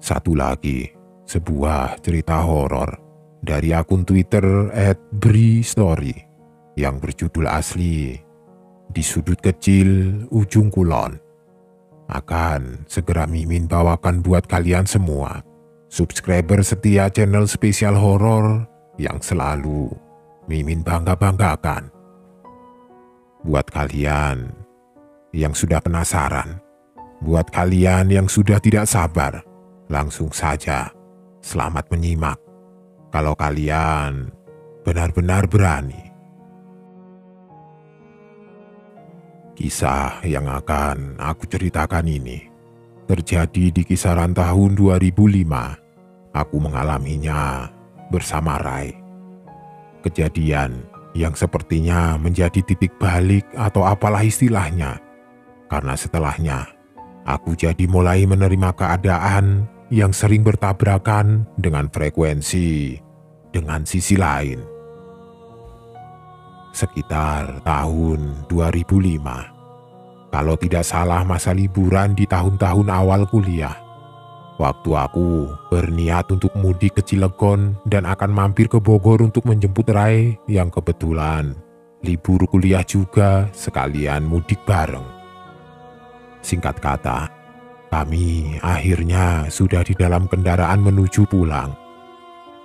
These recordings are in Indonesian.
Satu lagi, sebuah cerita horor dari akun Twitter @bristory yang berjudul asli Di Sudut Kecil Ujung Kulon. Akan segera Mimin bawakan buat kalian semua, subscriber setia channel spesial horor yang selalu Mimin bangga-banggakan. Buat kalian yang sudah penasaran, buat kalian yang sudah tidak sabar, langsung saja selamat menyimak kalau kalian benar-benar berani. Kisah yang akan aku ceritakan ini terjadi di kisaran tahun 2005. Aku mengalaminya bersama Rai. Kejadian yang sepertinya menjadi titik balik atau apalah istilahnya, karena setelahnya aku jadi mulai menerima keadaan yang sering bertabrakan dengan frekuensi dengan sisi lain. Sekitar tahun 2005, kalau tidak salah masa liburan di tahun-tahun awal kuliah, waktu aku berniat untuk mudik ke Cilegon dan akan mampir ke Bogor untuk menjemput Rai yang kebetulan libur kuliah juga sekalian mudik bareng. Singkat kata, kami akhirnya sudah di dalam kendaraan menuju pulang.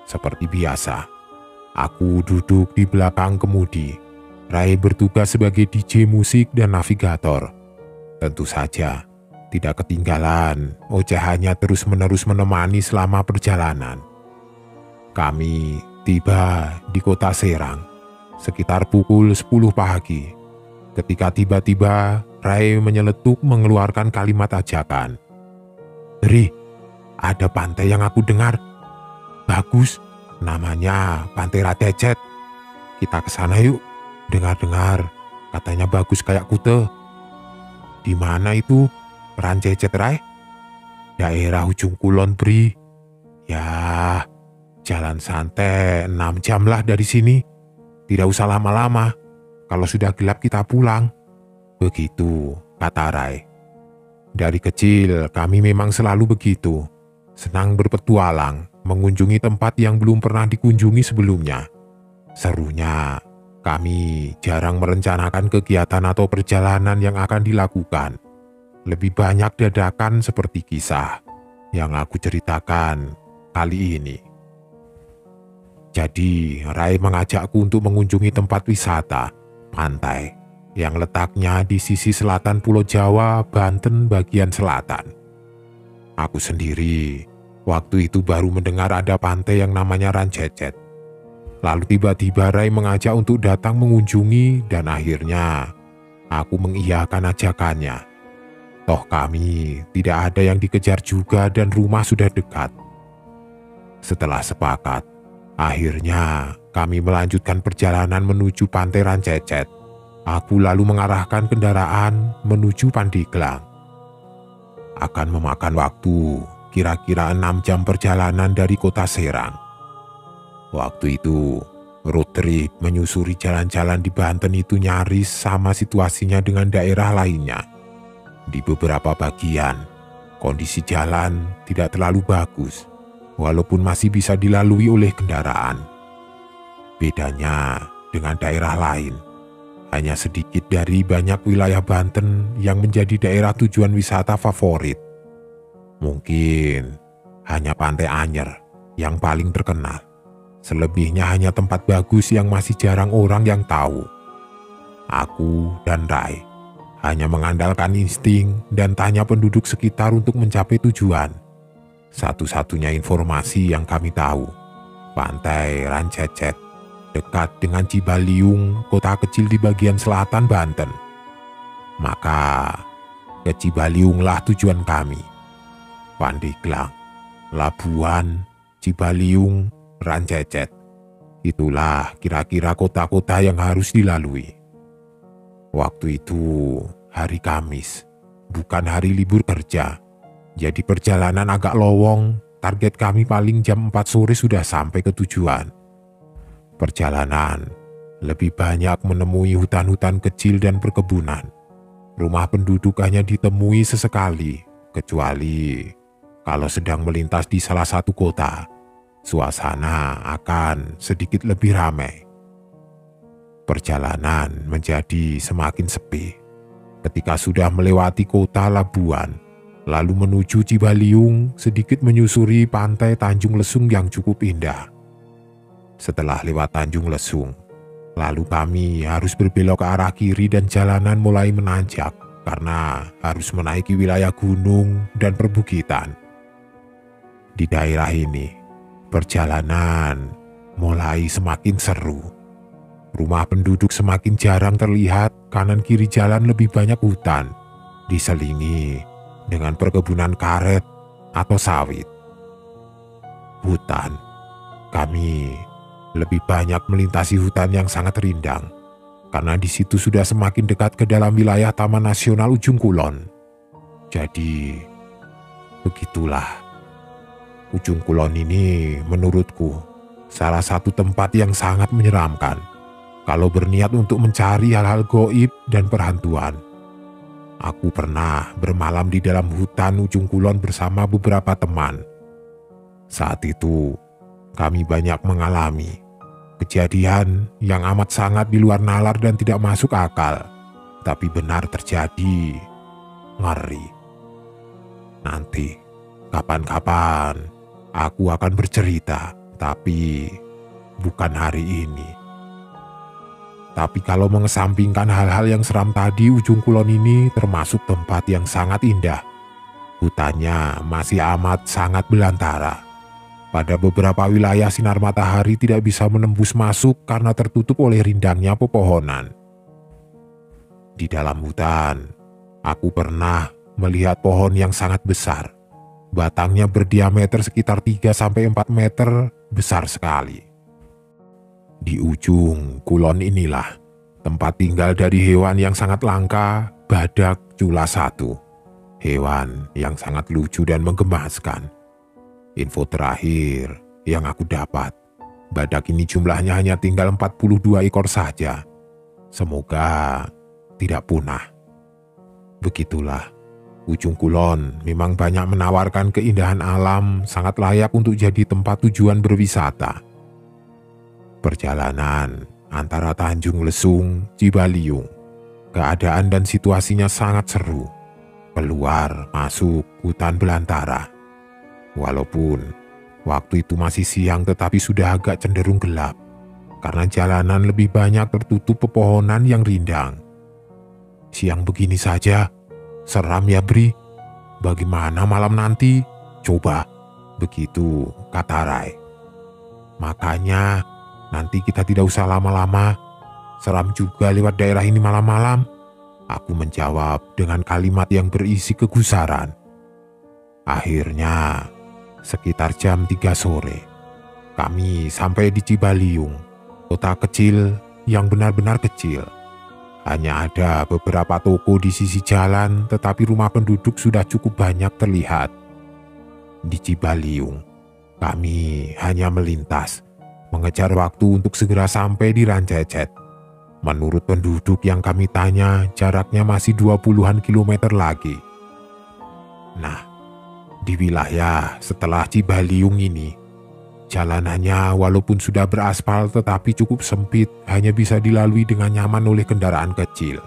Seperti biasa, aku duduk di belakang kemudi. Rai bertugas sebagai DJ musik dan navigator. Tentu saja, tidak ketinggalan ocehannya terus-menerus menemani selama perjalanan. Kami tiba di kota Serang sekitar pukul 10 pagi. Ketika tiba-tiba Rai menyeletuk mengeluarkan kalimat ajakan. "Ri, ada pantai yang aku dengar. Bagus, namanya Pantai Radecet. Kita ke sana yuk. Dengar-dengar, katanya bagus kayak Kute." "Di mana itu Rancecet, Rai?" "Daerah ujung kulon, Bri. Ya, jalan santai 6 jam lah dari sini. Tidak usah lama-lama. Kalau sudah gelap kita pulang." Begitu kata Rai. Dari kecil kami memang selalu begitu. Senang berpetualang, mengunjungi tempat yang belum pernah dikunjungi sebelumnya. Serunya, kami jarang merencanakan kegiatan atau perjalanan yang akan dilakukan. Lebih banyak dadakan seperti kisah yang aku ceritakan kali ini. Jadi, Rai mengajakku untuk mengunjungi tempat wisata, pantai, yang letaknya di sisi selatan Pulau Jawa, Banten bagian selatan. Aku sendiri waktu itu baru mendengar ada pantai yang namanya Rancecet. Lalu tiba-tiba Rai mengajak untuk datang mengunjungi dan akhirnya aku mengiyakan ajakannya. Toh kami tidak ada yang dikejar juga dan rumah sudah dekat. Setelah sepakat, akhirnya kami melanjutkan perjalanan menuju Pantai Rancecet. Aku lalu mengarahkan kendaraan menuju Pandeglang. Akan memakan waktu kira-kira 6 jam perjalanan dari kota Serang. Waktu itu, road trip menyusuri jalan-jalan di Banten itu nyaris sama situasinya dengan daerah lainnya. Di beberapa bagian, kondisi jalan tidak terlalu bagus, walaupun masih bisa dilalui oleh kendaraan. Bedanya dengan daerah lain, hanya sedikit dari banyak wilayah Banten yang menjadi daerah tujuan wisata favorit. Mungkin hanya Pantai Anyer yang paling terkenal. Selebihnya hanya tempat bagus yang masih jarang orang yang tahu. Aku dan Rai hanya mengandalkan insting dan tanya penduduk sekitar untuk mencapai tujuan. Satu-satunya informasi yang kami tahu, Pantai Rancecet dekat dengan Cibaliung, kota kecil di bagian selatan Banten. Maka ke Cibaliunglah tujuan kami. Pandeglang, Labuan, Cibaliung, Rancecet. Itulah kira-kira kota-kota yang harus dilalui. Waktu itu hari Kamis, bukan hari libur kerja. Jadi perjalanan agak lowong, target kami paling jam 4 sore sudah sampai ke tujuan. Perjalanan lebih banyak menemui hutan-hutan kecil dan perkebunan. Rumah penduduk hanya ditemui sesekali, kecuali Kalau sedang melintas di salah satu kota, suasana akan sedikit lebih ramai. Perjalanan menjadi semakin sepi. Ketika sudah melewati kota Labuan, lalu menuju Cibaliung, sedikit menyusuri pantai Tanjung Lesung yang cukup indah. Setelah lewat Tanjung Lesung, lalu kami harus berbelok ke arah kiri dan jalanan mulai menanjak karena harus menaiki wilayah gunung dan perbukitan. Di daerah ini, perjalanan mulai semakin seru. Rumah penduduk semakin jarang terlihat, kanan kiri jalan lebih banyak hutan, diselingi dengan perkebunan karet atau sawit. Hutan, kami lebih banyak melintasi hutan yang sangat rindang, karena di situ sudah semakin dekat ke dalam wilayah Taman Nasional Ujung Kulon. Jadi, begitulah. Ujung Kulon ini menurutku salah satu tempat yang sangat menyeramkan kalau berniat untuk mencari hal-hal goib dan perhantuan. Aku pernah bermalam di dalam hutan Ujung Kulon bersama beberapa teman. Saat itu, kami banyak mengalami kejadian yang amat sangat di luar nalar dan tidak masuk akal, tapi benar terjadi. Ngeri. Nanti, kapan-kapan, aku akan bercerita, tapi bukan hari ini. Tapi kalau mengesampingkan hal-hal yang seram tadi, Ujung Kulon ini termasuk tempat yang sangat indah. Hutannya masih amat sangat belantara. Pada beberapa wilayah sinar matahari tidak bisa menembus masuk karena tertutup oleh rindangnya pepohonan. Di dalam hutan, aku pernah melihat pohon yang sangat besar. Batangnya berdiameter sekitar 3-4 meter, besar sekali. Di ujung kulon inilah tempat tinggal dari hewan yang sangat langka, badak cula 1. Hewan yang sangat lucu dan menggemaskan. Info terakhir yang aku dapat, badak ini jumlahnya hanya tinggal 42 ekor saja. Semoga tidak punah. Begitulah, Ujung Kulon memang banyak menawarkan keindahan alam, sangat layak untuk jadi tempat tujuan berwisata. Perjalanan antara Tanjung Lesung, Cibaliung, keadaan dan situasinya sangat seru. Keluar masuk hutan belantara. Walaupun waktu itu masih siang tetapi sudah agak cenderung gelap, karena jalanan lebih banyak tertutup pepohonan yang rindang. Siang begini saja, seram ya Bri. Bagaimana malam nanti? Coba, begitu kata Rai. Makanya nanti kita tidak usah lama-lama. Seram juga lewat daerah ini malam-malam. Aku menjawab dengan kalimat yang berisi kegusaran. Akhirnya, sekitar jam 3 sore, kami sampai di Cibaliung, kota kecil yang benar-benar kecil. Hanya ada beberapa toko di sisi jalan, tetapi rumah penduduk sudah cukup banyak terlihat. Di Cibaliung, kami hanya melintas, mengejar waktu untuk segera sampai di Rancaicet. Menurut penduduk yang kami tanya, jaraknya masih 20-an kilometer lagi. Nah, di wilayah setelah Cibaliung ini, jalanannya walaupun sudah beraspal tetapi cukup sempit, hanya bisa dilalui dengan nyaman oleh kendaraan kecil.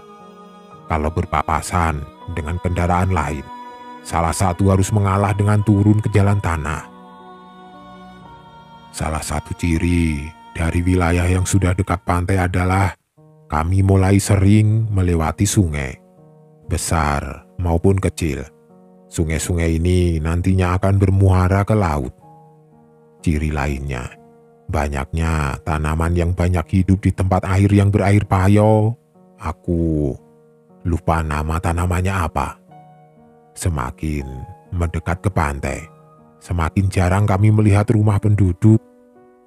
Kalau berpapasan dengan kendaraan lain, salah satu harus mengalah dengan turun ke jalan tanah. Salah satu ciri dari wilayah yang sudah dekat pantai adalah kami mulai sering melewati sungai, besar maupun kecil. Sungai-sungai ini nantinya akan bermuara ke laut. Ciri lainnya, banyaknya tanaman yang banyak hidup di tempat air yang berair payo. Aku lupa nama tanamannya apa. Semakin mendekat ke pantai, semakin jarang kami melihat rumah penduduk.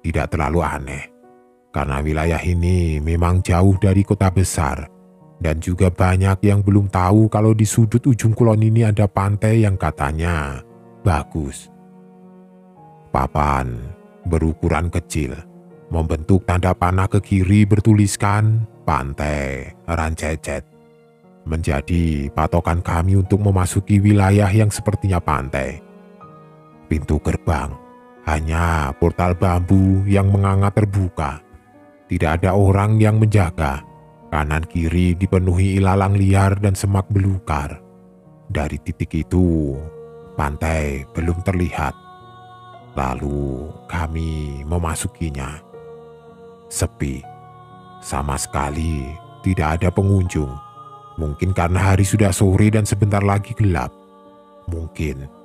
Tidak terlalu aneh, karena wilayah ini memang jauh dari kota besar, dan juga banyak yang belum tahu kalau di sudut Ujung Kulon ini ada pantai yang katanya bagus. Papan berukuran kecil, membentuk tanda panah ke kiri bertuliskan Pantai Rancaicet, menjadi patokan kami untuk memasuki wilayah yang sepertinya pantai. Pintu gerbang hanya portal bambu yang menganga terbuka. Tidak ada orang yang menjaga. Kanan kiri dipenuhi ilalang liar dan semak belukar. Dari titik itu, pantai belum terlihat. Lalu kami memasukinya. Sepi. Sama sekali tidak ada pengunjung. Mungkin karena hari sudah sore dan sebentar lagi gelap. Mungkin.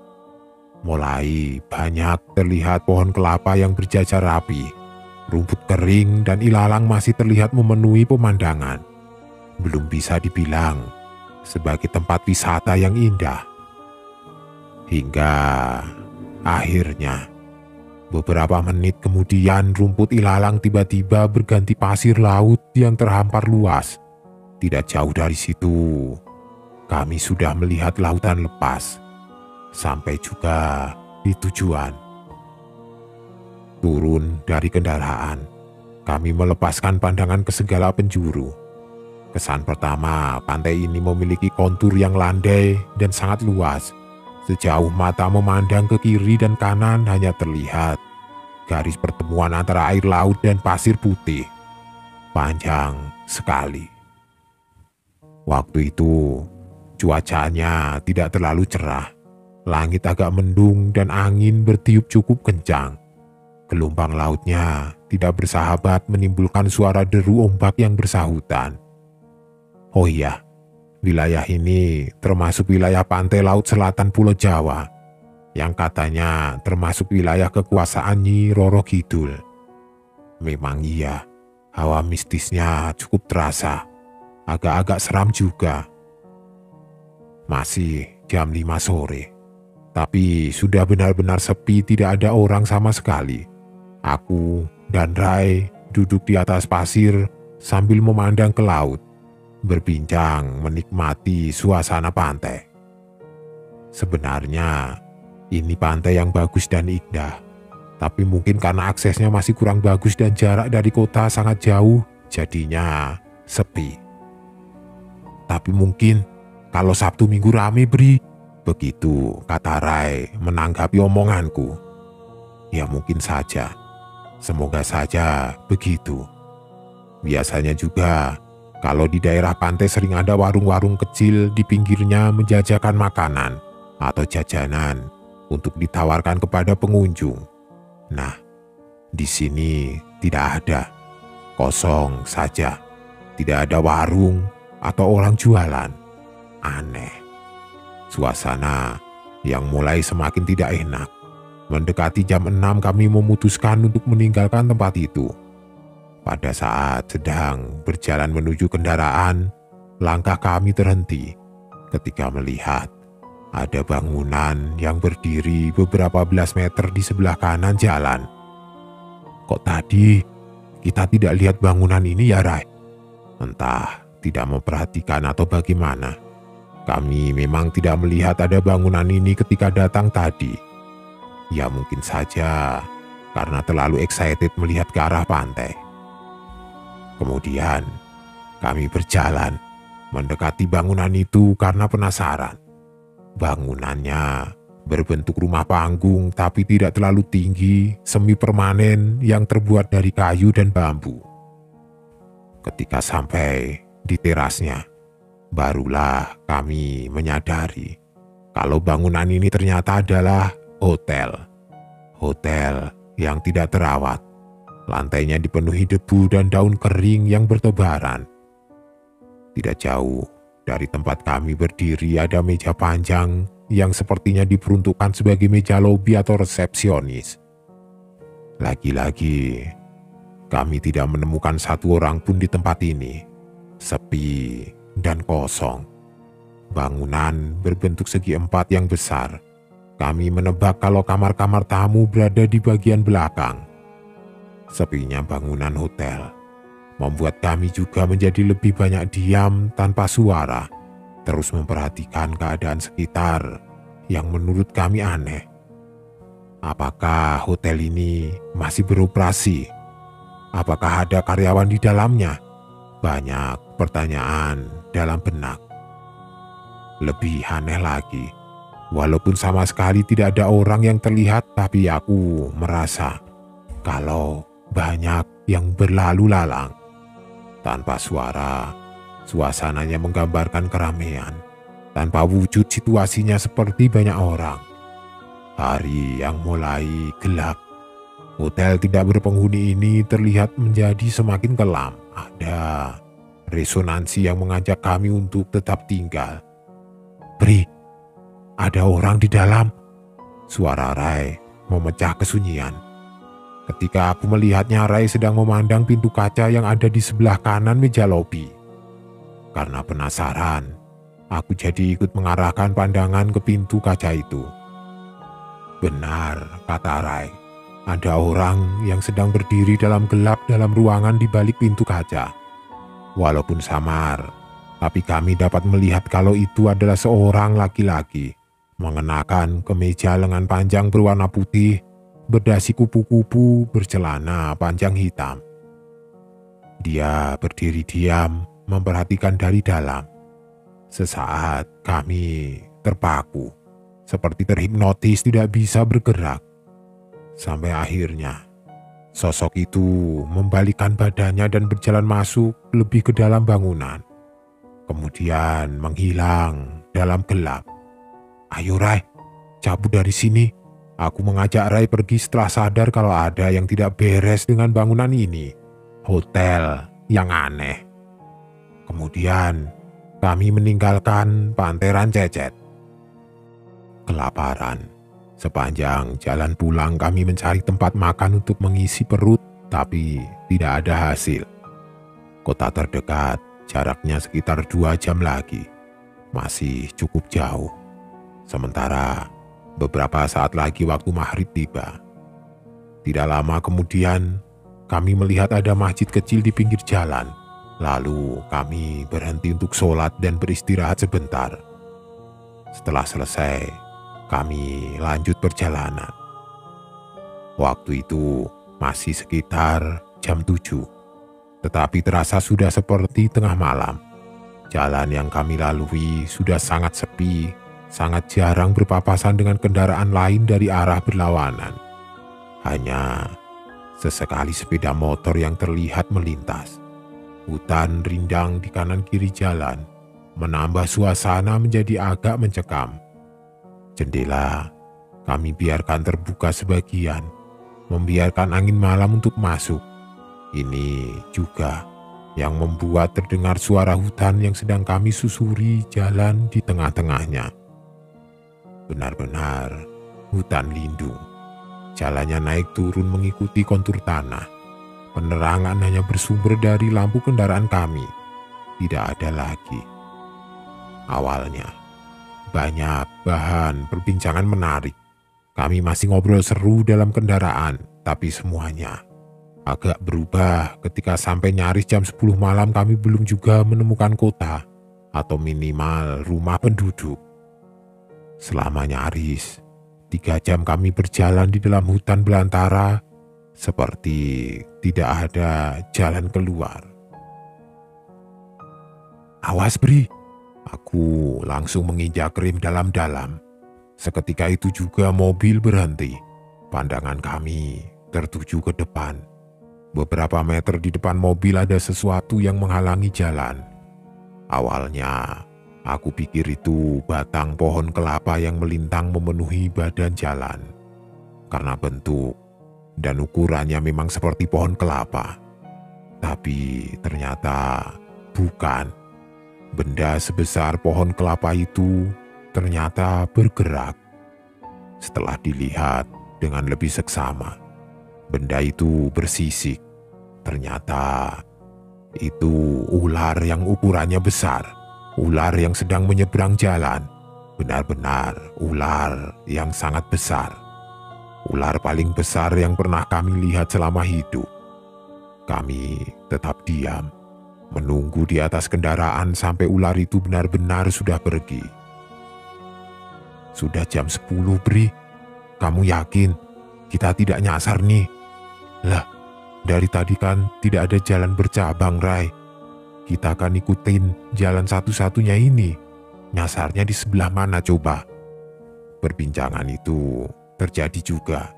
Mulai banyak terlihat pohon kelapa yang berjajar rapi. Rumput kering dan ilalang masih terlihat memenuhi pemandangan. Belum bisa dibilang sebagai tempat wisata yang indah. Hingga akhirnya, beberapa menit kemudian rumput ilalang tiba-tiba berganti pasir laut yang terhampar luas. Tidak jauh dari situ, kami sudah melihat lautan lepas. Sampai juga di tujuan. Turun dari kendaraan, kami melepaskan pandangan ke segala penjuru. Kesan pertama, pantai ini memiliki kontur yang landai dan sangat luas. Sejauh mata memandang ke kiri dan kanan hanya terlihat garis pertemuan antara air laut dan pasir putih. Panjang sekali. Waktu itu, cuacanya tidak terlalu cerah. Langit agak mendung dan angin bertiup cukup kencang. Gelombang lautnya tidak bersahabat menimbulkan suara deru ombak yang bersahutan. Oh iya, wilayah ini termasuk wilayah pantai laut selatan Pulau Jawa, yang katanya termasuk wilayah kekuasaan Nyi Roro Kidul. Memang iya, hawa mistisnya cukup terasa, agak-agak seram juga. Masih jam 5 sore, tapi sudah benar-benar sepi, tidak ada orang sama sekali. Aku dan Rai duduk di atas pasir sambil memandang ke laut, berbincang menikmati suasana pantai. Sebenarnya ini pantai yang bagus dan indah, tapi mungkin karena aksesnya masih kurang bagus dan jarak dari kota sangat jauh, jadinya sepi. Tapi mungkin kalau Sabtu Minggu rame, Bri. Begitu kata Rai menanggapi omonganku. Ya mungkin saja. Semoga saja begitu. Biasanya juga kalau di daerah pantai sering ada warung-warung kecil di pinggirnya menjajakan makanan atau jajanan untuk ditawarkan kepada pengunjung. Nah, di sini tidak ada. Kosong saja. Tidak ada warung atau orang jualan. Aneh. Suasana yang mulai semakin tidak enak. Mendekati jam 6 kami memutuskan untuk meninggalkan tempat itu. Pada saat sedang berjalan menuju kendaraan, langkah kami terhenti ketika melihat ada bangunan yang berdiri beberapa belas meter di sebelah kanan jalan. Kok tadi kita tidak lihat bangunan ini ya, Rai? Entah tidak memperhatikan atau bagaimana. Kami memang tidak melihat ada bangunan ini ketika datang tadi. Ya mungkin saja karena terlalu excited melihat ke arah pantai. Kemudian kami berjalan mendekati bangunan itu karena penasaran. Bangunannya berbentuk rumah panggung tapi tidak terlalu tinggi, semi permanen yang terbuat dari kayu dan bambu. Ketika sampai di terasnya, barulah kami menyadari kalau bangunan ini ternyata adalah hotel. Hotel yang tidak terawat. Lantainya dipenuhi debu dan daun kering yang bertebaran. Tidak jauh dari tempat kami berdiri ada meja panjang yang sepertinya diperuntukkan sebagai meja lobi atau resepsionis. Lagi-lagi, kami tidak menemukan satu orang pun di tempat ini. Sepi dan kosong. Bangunan berbentuk segi empat yang besar. Kami menebak kalau kamar-kamar tamu berada di bagian belakang. Sepinya bangunan hotel membuat kami juga menjadi lebih banyak diam tanpa suara, terus memperhatikan keadaan sekitar yang menurut kami aneh. Apakah hotel ini masih beroperasi? Apakah ada karyawan di dalamnya? Banyak pertanyaan dalam benak. Lebih aneh lagi, Walaupun sama sekali tidak ada orang yang terlihat, tapi aku merasa kalau banyak yang berlalu lalang. Tanpa suara, suasananya menggambarkan keramaian. Tanpa wujud, situasinya seperti banyak orang. Hari yang mulai gelap. Hotel tidak berpenghuni ini terlihat menjadi semakin kelam. Ada resonansi yang mengajak kami untuk tetap tinggal. "Bri, ada orang di dalam," suara Rai memecah kesunyian. Ketika aku melihatnya, Rai sedang memandang pintu kaca yang ada di sebelah kanan meja lobi. Karena penasaran, aku jadi ikut mengarahkan pandangan ke pintu kaca itu. "Benar," kata Rai. "Ada orang yang sedang berdiri dalam gelap dalam ruangan di balik pintu kaca. Walaupun samar, tapi kami dapat melihat kalau itu adalah seorang laki-laki mengenakan kemeja lengan panjang berwarna putih, berdasi kupu-kupu, bercelana panjang hitam. Dia berdiri diam, memperhatikan dari dalam. Sesaat kami terpaku, seperti terhipnotis tidak bisa bergerak. Sampai akhirnya, sosok itu membalikkan badannya dan berjalan masuk lebih ke dalam bangunan. Kemudian menghilang dalam gelap. "Ayo Rai, cabut dari sini." Aku mengajak Rai pergi setelah sadar kalau ada yang tidak beres dengan bangunan ini. Hotel yang aneh. Kemudian kami meninggalkan Panteran Cecet. Kelaparan. Sepanjang jalan pulang kami mencari tempat makan untuk mengisi perut, tapi tidak ada hasil. Kota terdekat jaraknya sekitar 2 jam lagi. Masih cukup jauh. Sementara beberapa saat lagi waktu maghrib tiba. Tidak lama kemudian kami melihat ada masjid kecil di pinggir jalan. Lalu kami berhenti untuk sholat dan beristirahat sebentar. Setelah selesai, kami lanjut perjalanan. Waktu itu masih sekitar jam 7, tetapi terasa sudah seperti tengah malam. Jalan yang kami lalui sudah sangat sepi, sangat jarang berpapasan dengan kendaraan lain dari arah berlawanan. Hanya sesekali sepeda motor yang terlihat melintas. Hutan rindang di kanan kiri jalan menambah suasana menjadi agak mencekam. Jendela kami biarkan terbuka sebagian, membiarkan angin malam untuk masuk. Ini juga yang membuat terdengar suara hutan yang sedang kami susuri jalan di tengah-tengahnya. Benar-benar hutan lindung. Jalannya naik turun mengikuti kontur tanah. Penerangan hanya bersumber dari lampu kendaraan kami. Tidak ada lagi. Awalnya, banyak bahan perbincangan menarik. Kami masih ngobrol seru dalam kendaraan, tapi semuanya agak berubah ketika sampai nyaris jam 10 malam kami belum juga menemukan kota atau minimal rumah penduduk. Selama nyaris 3 jam kami berjalan di dalam hutan belantara, seperti tidak ada jalan keluar. "Awas Bri!" Aku langsung menginjak rem dalam-dalam. Seketika itu juga mobil berhenti. Pandangan kami tertuju ke depan. Beberapa meter di depan mobil ada sesuatu yang menghalangi jalan. Awalnya, aku pikir itu batang pohon kelapa yang melintang memenuhi badan jalan. Karena bentuk dan ukurannya memang seperti pohon kelapa. Tapi ternyata bukan. Benda sebesar pohon kelapa itu ternyata bergerak. Setelah dilihat dengan lebih seksama, benda itu bersisik. Ternyata itu ular yang ukurannya besar. Ular yang sedang menyeberang jalan. Benar-benar ular yang sangat besar. Ular paling besar yang pernah kami lihat selama hidup. Kami tetap diam, menunggu di atas kendaraan sampai ular itu benar-benar sudah pergi. "Sudah jam 10 Bri, kamu yakin kita tidak nyasar nih?" "Lah, dari tadi kan tidak ada jalan bercabang Rai. Kita akan ikutin jalan satu-satunya ini. Nyasarnya di sebelah mana coba?" Perbincangan itu terjadi juga.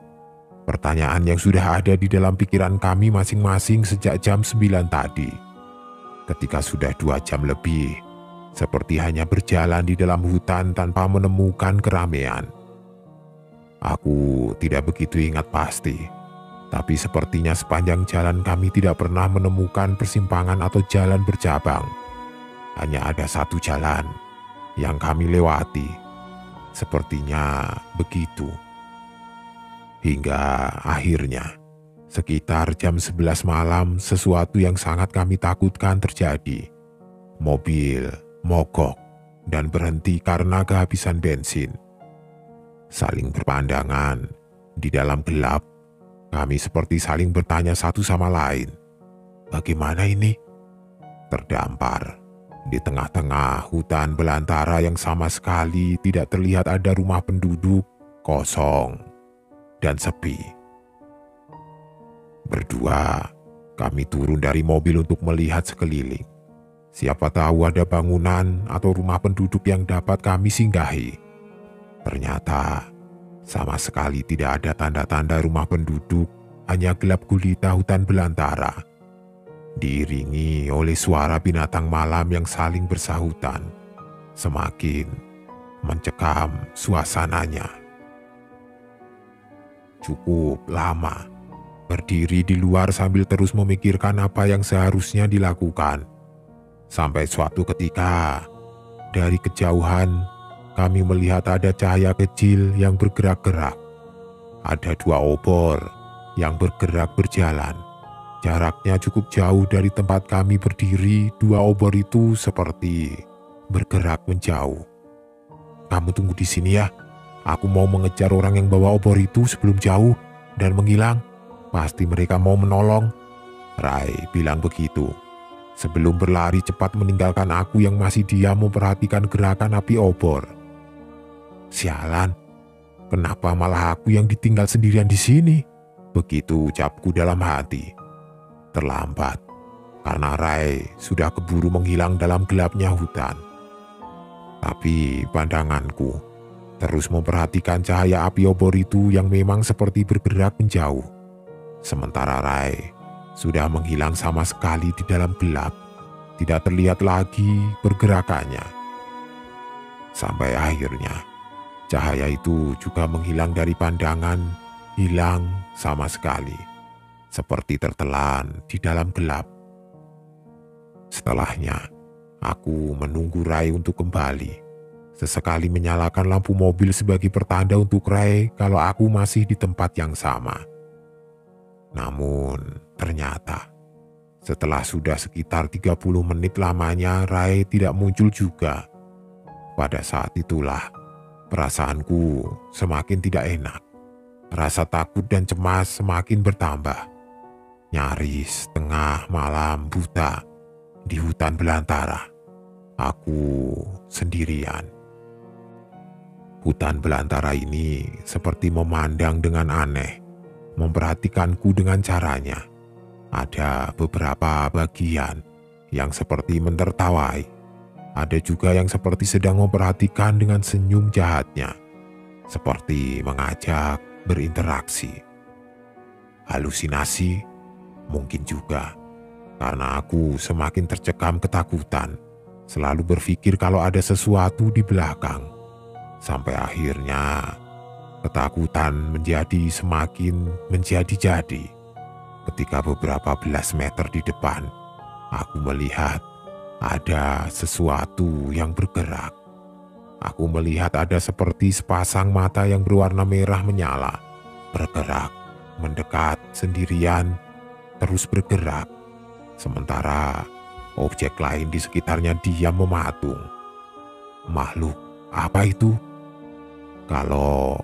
Pertanyaan yang sudah ada di dalam pikiran kami masing-masing sejak jam 9 tadi. Ketika sudah 2 jam lebih, seperti hanya berjalan di dalam hutan tanpa menemukan keramaian. Aku tidak begitu ingat pasti, tapi sepertinya sepanjang jalan kami tidak pernah menemukan persimpangan atau jalan bercabang. Hanya ada satu jalan yang kami lewati. Sepertinya begitu. Hingga akhirnya, sekitar jam 11 malam, sesuatu yang sangat kami takutkan terjadi. Mobil mogok dan berhenti karena kehabisan bensin. Saling berpandangan, di dalam gelap, kami seperti saling bertanya satu sama lain. Bagaimana ini? Terdampar di tengah-tengah hutan belantara yang sama sekali tidak terlihat ada rumah penduduk, kosong dan sepi. Berdua, kami turun dari mobil untuk melihat sekeliling. Siapa tahu ada bangunan atau rumah penduduk yang dapat kami singgahi. Ternyata, sama sekali tidak ada tanda-tanda rumah penduduk, hanya gelap gulita hutan belantara. Diiringi oleh suara binatang malam yang saling bersahutan, semakin mencekam suasananya. Cukup lama berdiri di luar sambil terus memikirkan apa yang seharusnya dilakukan. Sampai suatu ketika, dari kejauhan kami melihat ada cahaya kecil yang bergerak-gerak. Ada 2 obor yang bergerak berjalan. Jaraknya cukup jauh dari tempat kami berdiri. 2 obor itu seperti bergerak menjauh. Kamu tunggu di sini ya. Aku mau mengejar orang yang bawa obor itu sebelum jauh dan menghilang. Pasti mereka mau menolong. Rai bilang begitu. Sebelum berlari cepat meninggalkan aku yang masih diam memperhatikan gerakan api obor. Sialan, kenapa malah aku yang ditinggal sendirian di sini? Begitu ucapku dalam hati. Terlambat, karena Rai sudah keburu menghilang dalam gelapnya hutan. Tapi pandanganku terus memperhatikan cahaya api obor itu yang memang seperti bergerak menjauh. Sementara Rai sudah menghilang sama sekali di dalam gelap. Tidak terlihat lagi pergerakannya. Sampai akhirnya, cahaya itu juga menghilang dari pandangan, hilang sama sekali. Seperti tertelan di dalam gelap. Setelahnya, aku menunggu Rai untuk kembali. Sesekali menyalakan lampu mobil sebagai pertanda untuk Rai kalau aku masih di tempat yang sama. Namun, ternyata setelah sudah sekitar 30 menit lamanya Rai tidak muncul juga. Pada saat itulah, perasaanku semakin tidak enak. Rasa takut dan cemas semakin bertambah. Nyaris tengah malam buta di hutan belantara. Aku sendirian. Hutan belantara ini seperti memandang dengan aneh, memperhatikanku dengan caranya. Ada beberapa bagian yang seperti mentertawai. Ada juga yang seperti sedang memperhatikan dengan senyum jahatnya, seperti mengajak berinteraksi. Halusinasi? Mungkin juga, karena aku semakin tercekam ketakutan, selalu berpikir kalau ada sesuatu di belakang. Sampai akhirnya, ketakutan semakin menjadi-jadi. Ketika beberapa belas meter di depan, aku melihat ada sesuatu yang bergerak. Aku melihat ada seperti sepasang mata yang berwarna merah menyala, bergerak, mendekat sendirian, terus bergerak. Sementara objek lain di sekitarnya diam mematung. Makhluk apa itu? Kalau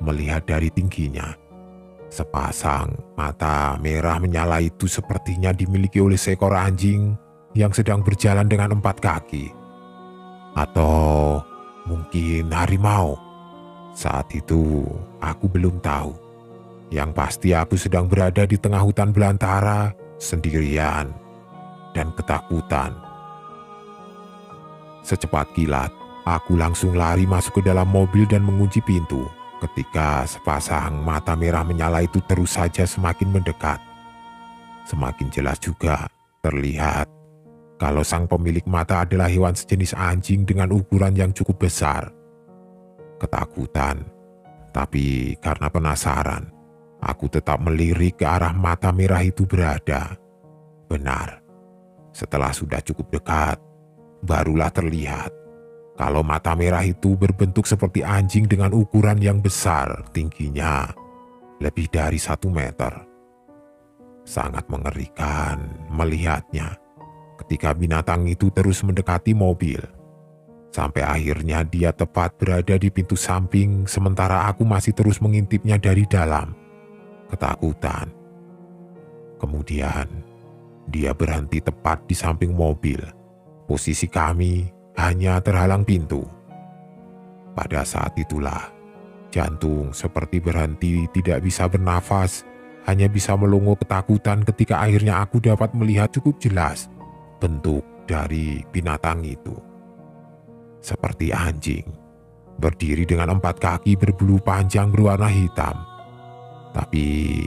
melihat dari tingginya, sepasang mata merah menyala itu sepertinya dimiliki oleh seekor anjing yang sedang berjalan dengan 4 kaki. Atau mungkin harimau. Saat itu aku belum tahu. Yang pasti aku sedang berada di tengah hutan belantara, sendirian dan ketakutan. Secepat kilat, Aku langsung lari masuk ke dalam mobil dan mengunci pintu. Ketika sepasang mata merah menyala itu terus saja semakin mendekat. Semakin jelas juga terlihat kalau sang pemilik mata adalah hewan sejenis anjing dengan ukuran yang cukup besar. Ketakutan, tapi karena penasaran, aku tetap melirik ke arah mata merah itu berada. Benar, setelah sudah cukup dekat, barulah terlihat kalau mata merah itu berbentuk seperti anjing dengan ukuran yang besar, tingginya lebih dari 1 meter. Sangat mengerikan melihatnya ketika binatang itu terus mendekati mobil. Sampai akhirnya dia tepat berada di pintu samping, sementara aku masih terus mengintipnya dari dalam. Ketakutan. Kemudian, dia berhenti tepat di samping mobil. Posisi kami hanya terhalang pintu. Pada saat itulah, jantung seperti berhenti, tidak bisa bernafas, hanya bisa melongo ketakutan ketika akhirnya aku dapat melihat cukup jelas bentuk dari binatang itu. Seperti anjing, berdiri dengan 4 kaki berbulu panjang berwarna hitam. Tapi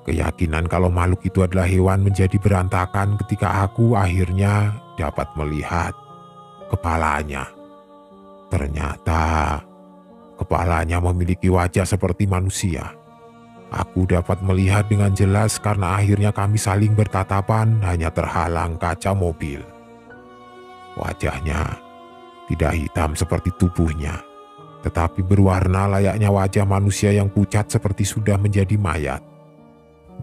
keyakinan kalau makhluk itu adalah hewan menjadi berantakan ketika aku akhirnya dapat melihat kepalanya. Ternyata kepalanya memiliki wajah seperti manusia. Aku dapat melihat dengan jelas karena akhirnya kami saling bertatapan hanya terhalang kaca mobil. Wajahnya tidak hitam seperti tubuhnya, tetapi berwarna layaknya wajah manusia yang pucat seperti sudah menjadi mayat.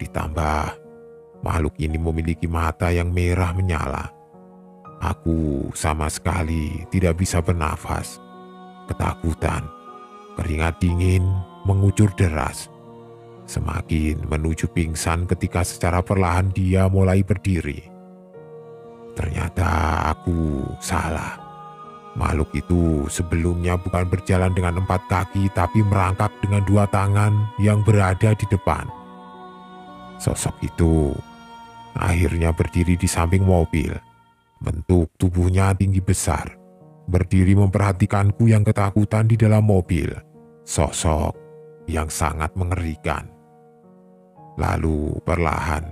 Ditambah, makhluk ini memiliki mata yang merah menyala. Aku sama sekali tidak bisa bernafas. Ketakutan, keringat dingin mengucur deras. Semakin menuju pingsan ketika secara perlahan dia mulai berdiri. Ternyata aku salah. Makhluk itu sebelumnya bukan berjalan dengan 4 kaki tapi merangkak dengan 2 tangan yang berada di depan. Sosok itu akhirnya berdiri di samping mobil. Bentuk tubuhnya tinggi besar, berdiri memperhatikanku yang ketakutan di dalam mobil. Sosok yang sangat mengerikan. Lalu perlahan,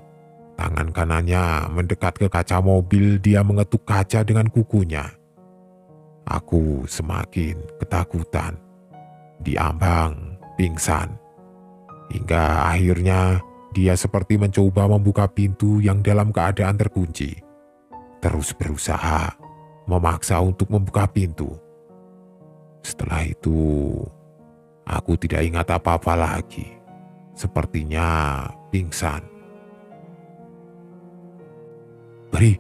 tangan kanannya mendekat ke kaca mobil, dia mengetuk kaca dengan kukunya. Aku semakin ketakutan, diambang pingsan, hingga akhirnya dia seperti mencoba membuka pintu yang dalam keadaan terkunci. Terus berusaha memaksa untuk membuka pintu. Setelah itu, aku tidak ingat apa-apa lagi. Sepertinya pingsan. Beri,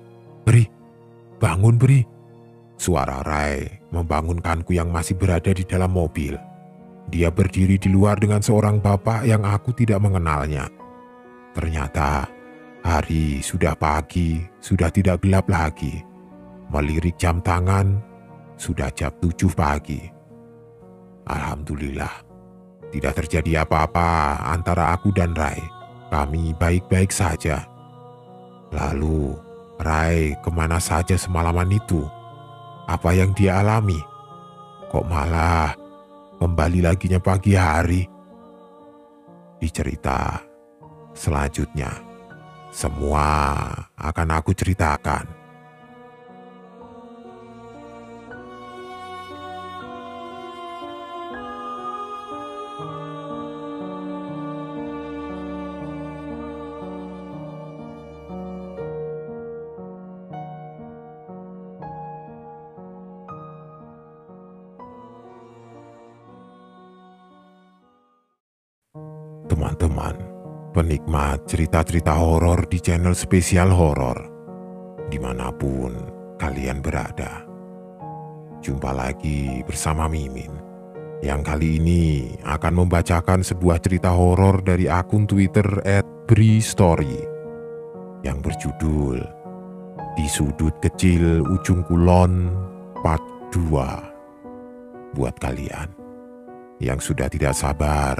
bangun Beri. Suara Rai membangunkanku yang masih berada di dalam mobil. Dia berdiri di luar dengan seorang bapak yang aku tidak mengenalnya. Ternyata hari sudah pagi, sudah tidak gelap lagi. Melirik jam tangan, sudah jam 7 pagi. Alhamdulillah, tidak terjadi apa-apa antara aku dan Rai. Kami baik-baik saja. Lalu, Rai kemana saja semalaman itu? Apa yang dia alami? Kok malah kembali laginya pagi hari? Di cerita selanjutnya, semua akan aku ceritakan. Teman-teman, penikmat cerita-cerita horor di channel spesial horor, dimanapun kalian berada. Jumpa lagi bersama Mimin, yang kali ini akan membacakan sebuah cerita horor dari akun Twitter @bristory yang berjudul Di Sudut Kecil Ujung Kulon Part 2. Buat kalian yang sudah tidak sabar,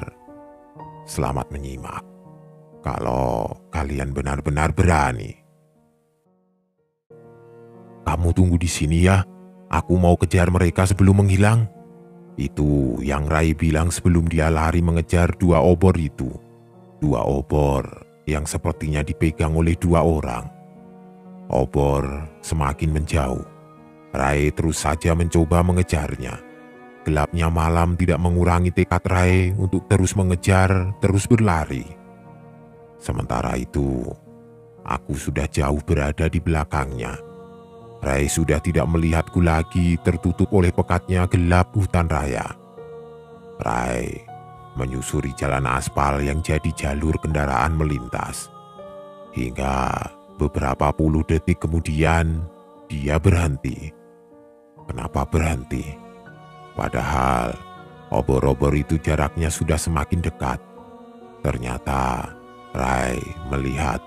selamat menyimak. Kalau kalian benar-benar berani. Kamu tunggu di sini ya, Aku mau kejar mereka sebelum menghilang. Itu yang Rai bilang sebelum dia lari mengejar dua obor itu. Dua obor yang sepertinya dipegang oleh dua orang. Obor semakin menjauh. Rai terus saja mencoba mengejarnya. Gelapnya malam tidak mengurangi tekad Rai untuk terus mengejar, terus berlari. Sementara itu, aku sudah jauh berada di belakangnya. Rai sudah tidak melihatku lagi, tertutup oleh pekatnya gelap hutan raya. Rai menyusuri jalan aspal yang jadi jalur kendaraan melintas. Hingga beberapa puluh detik kemudian, dia berhenti. Kenapa berhenti? Padahal obor-obor itu jaraknya sudah semakin dekat. Ternyata Rai melihat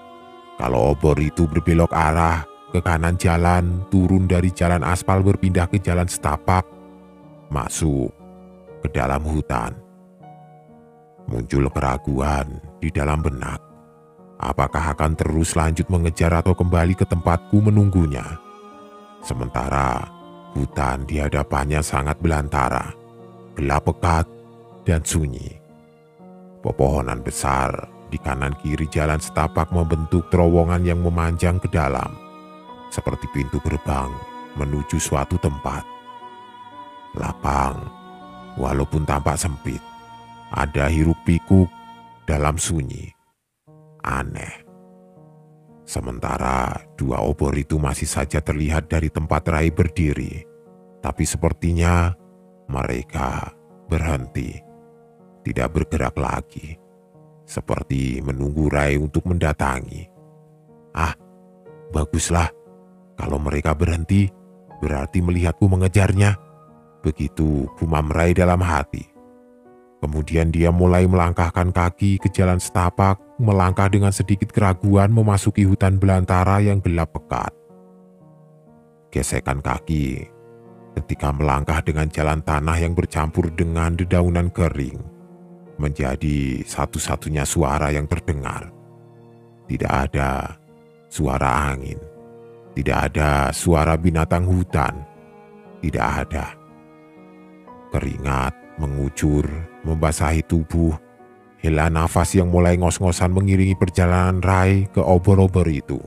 kalau obor itu berbelok arah ke kanan jalan, turun dari jalan aspal berpindah ke jalan setapak, masuk ke dalam hutan. Muncul keraguan di dalam benak. Apakah akan terus lanjut mengejar atau kembali ke tempatku menunggunya? Sementara hutan di hadapannya sangat belantara, gelap pekat dan sunyi. Pepohonan besar di kanan kiri jalan setapak membentuk terowongan yang memanjang ke dalam, seperti pintu gerbang menuju suatu tempat. Lapang, walaupun tampak sempit, ada hiruk pikuk dalam sunyi. Aneh. Sementara dua obor itu masih saja terlihat dari tempat Rai berdiri, tapi sepertinya mereka berhenti, tidak bergerak lagi, seperti menunggu Rai untuk mendatangi. Baguslah. Kalau mereka berhenti, berarti melihatku mengejarnya. Begitu gumam Rai dalam hati. Kemudian dia mulai melangkahkan kaki ke jalan setapak, melangkah dengan sedikit keraguan memasuki hutan belantara yang gelap pekat. Gesekan kaki ketika melangkah dengan jalan tanah yang bercampur dengan dedaunan kering menjadi satu-satunya suara yang terdengar. Tidak ada suara angin. Tidak ada suara binatang hutan, tidak ada. Keringat mengucur, membasahi tubuh, hela nafas yang mulai ngos-ngosan mengiringi perjalanan Rai ke obor-obor itu.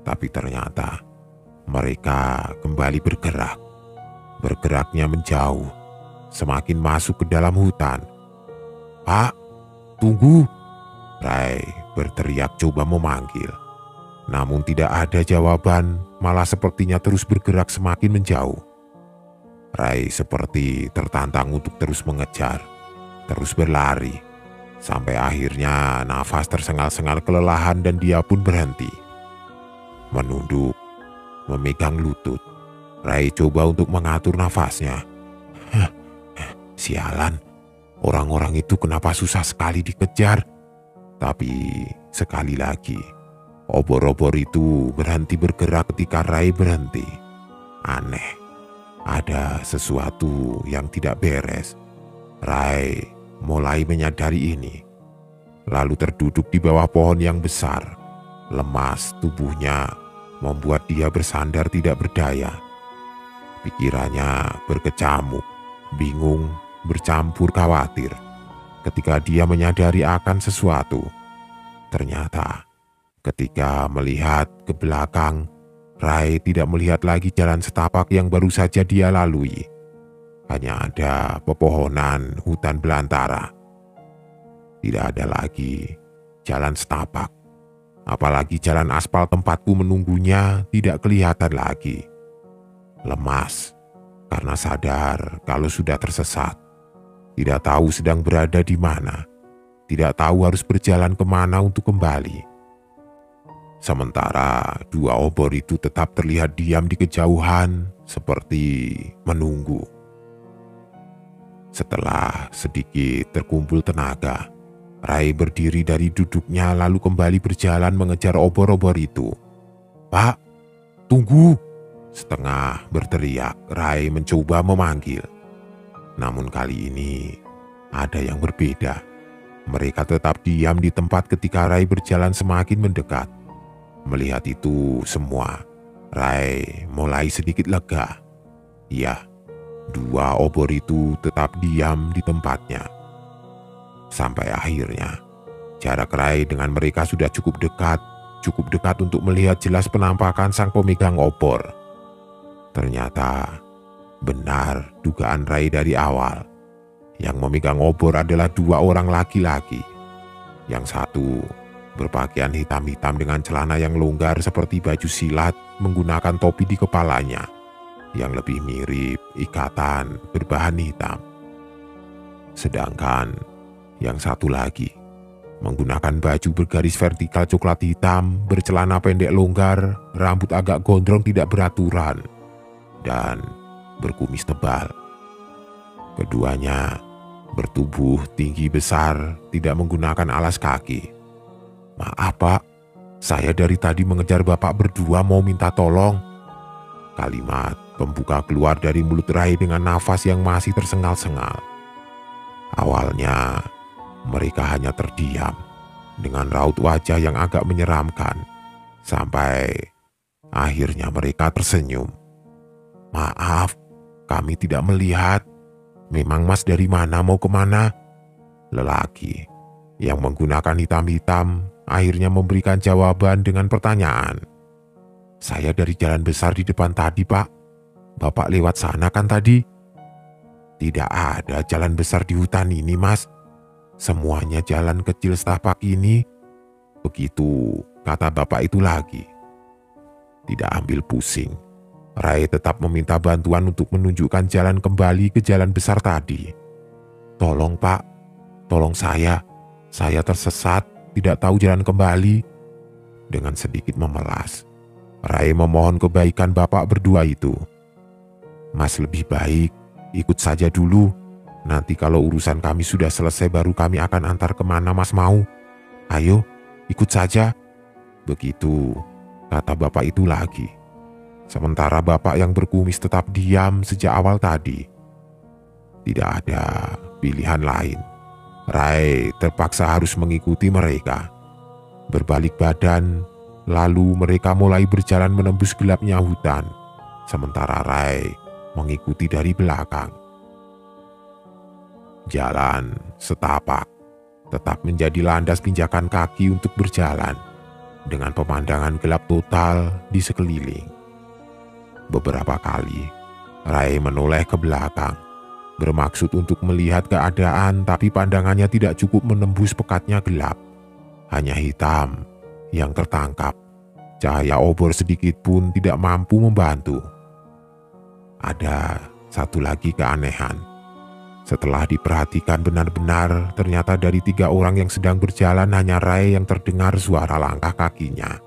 Tapi ternyata mereka kembali bergerak. Bergeraknya menjauh, semakin masuk ke dalam hutan. "Pak, tunggu!" Rai berteriak coba memanggil. Namun tidak ada jawaban, malah sepertinya terus bergerak semakin menjauh. Rai seperti tertantang untuk terus mengejar, terus berlari, sampai akhirnya nafas tersengal-sengal kelelahan dan dia pun berhenti. Menunduk, memegang lutut, Rai coba untuk mengatur nafasnya. Sialan, orang-orang itu kenapa susah sekali dikejar? Tapi sekali lagi, obor-obor itu berhenti bergerak ketika Rai berhenti. Aneh, ada sesuatu yang tidak beres. Rai mulai menyadari ini, lalu terduduk di bawah pohon yang besar. Lemas tubuhnya membuat dia bersandar tidak berdaya. Pikirannya berkecamuk, bingung, bercampur khawatir. Ketika dia menyadari akan sesuatu, ternyata ketika melihat ke belakang, Rai tidak melihat lagi jalan setapak yang baru saja dia lalui. Hanya ada pepohonan hutan belantara. Tidak ada lagi jalan setapak. Apalagi jalan aspal tempatku menunggunya tidak kelihatan lagi. Lemas karena sadar kalau sudah tersesat. Tidak tahu sedang berada di mana. Tidak tahu harus berjalan kemana untuk kembali. Sementara dua obor itu tetap terlihat diam di kejauhan seperti menunggu. Setelah sedikit terkumpul tenaga, Rai berdiri dari duduknya lalu kembali berjalan mengejar obor-obor itu. "Pak, tunggu!" Setengah berteriak, Rai mencoba memanggil. Namun kali ini ada yang berbeda. Mereka tetap diam di tempat ketika Rai berjalan semakin mendekat. Melihat itu semua, Rai mulai sedikit lega. Ya, dua obor itu tetap diam di tempatnya. Sampai akhirnya, jarak Rai dengan mereka sudah cukup dekat untuk melihat jelas penampakan sang pemegang obor. Ternyata benar dugaan Rai dari awal. Yang memegang obor adalah dua orang laki-laki. Yang satu berpakaian hitam-hitam dengan celana yang longgar seperti baju silat, menggunakan topi di kepalanya yang lebih mirip ikatan berbahan hitam. Sedangkan yang satu lagi menggunakan baju bergaris vertikal coklat hitam, bercelana pendek longgar, rambut agak gondrong tidak beraturan, dan berkumis tebal. Keduanya bertubuh tinggi besar, tidak menggunakan alas kaki. "Maaf Pak, saya dari tadi mengejar Bapak berdua mau minta tolong." Kalimat pembuka keluar dari mulut Rai dengan nafas yang masih tersengal-sengal. Awalnya mereka hanya terdiam dengan raut wajah yang agak menyeramkan, sampai akhirnya mereka tersenyum. "Maaf, kami tidak melihat. Memang Mas dari mana, mau kemana?" Lelaki yang menggunakan hitam-hitam akhirnya memberikan jawaban dengan pertanyaan. "Saya dari jalan besar di depan tadi Pak. Bapak lewat sana kan tadi?" "Tidak ada jalan besar di hutan ini Mas. Semuanya jalan kecil setapak ini." Begitu kata bapak itu lagi. Tidak ambil pusing, Rai tetap meminta bantuan untuk menunjukkan jalan kembali ke jalan besar tadi. "Tolong Pak, tolong saya tersesat, tidak tahu jalan kembali." Dengan sedikit memelas, Rai memohon kebaikan bapak berdua itu. "Mas lebih baik ikut saja dulu. Nanti kalau urusan kami sudah selesai baru kami akan antar kemana Mas mau. Ayo, ikut saja." Begitu kata bapak itu lagi. Sementara bapak yang berkumis tetap diam sejak awal tadi. Tidak ada pilihan lain. Rai terpaksa harus mengikuti mereka. Berbalik badan, lalu mereka mulai berjalan menembus gelapnya hutan. Sementara Rai mengikuti dari belakang. Jalan setapak tetap menjadi landas pinjakan kaki untuk berjalan, dengan pemandangan gelap total di sekeliling. Beberapa kali, Rai menoleh ke belakang, bermaksud untuk melihat keadaan, tapi pandangannya tidak cukup menembus pekatnya gelap. Hanya hitam yang tertangkap. Cahaya obor sedikit pun tidak mampu membantu. Ada satu lagi keanehan. Setelah diperhatikan benar-benar, ternyata dari 3 orang yang sedang berjalan hanya Rai yang terdengar suara langkah kakinya.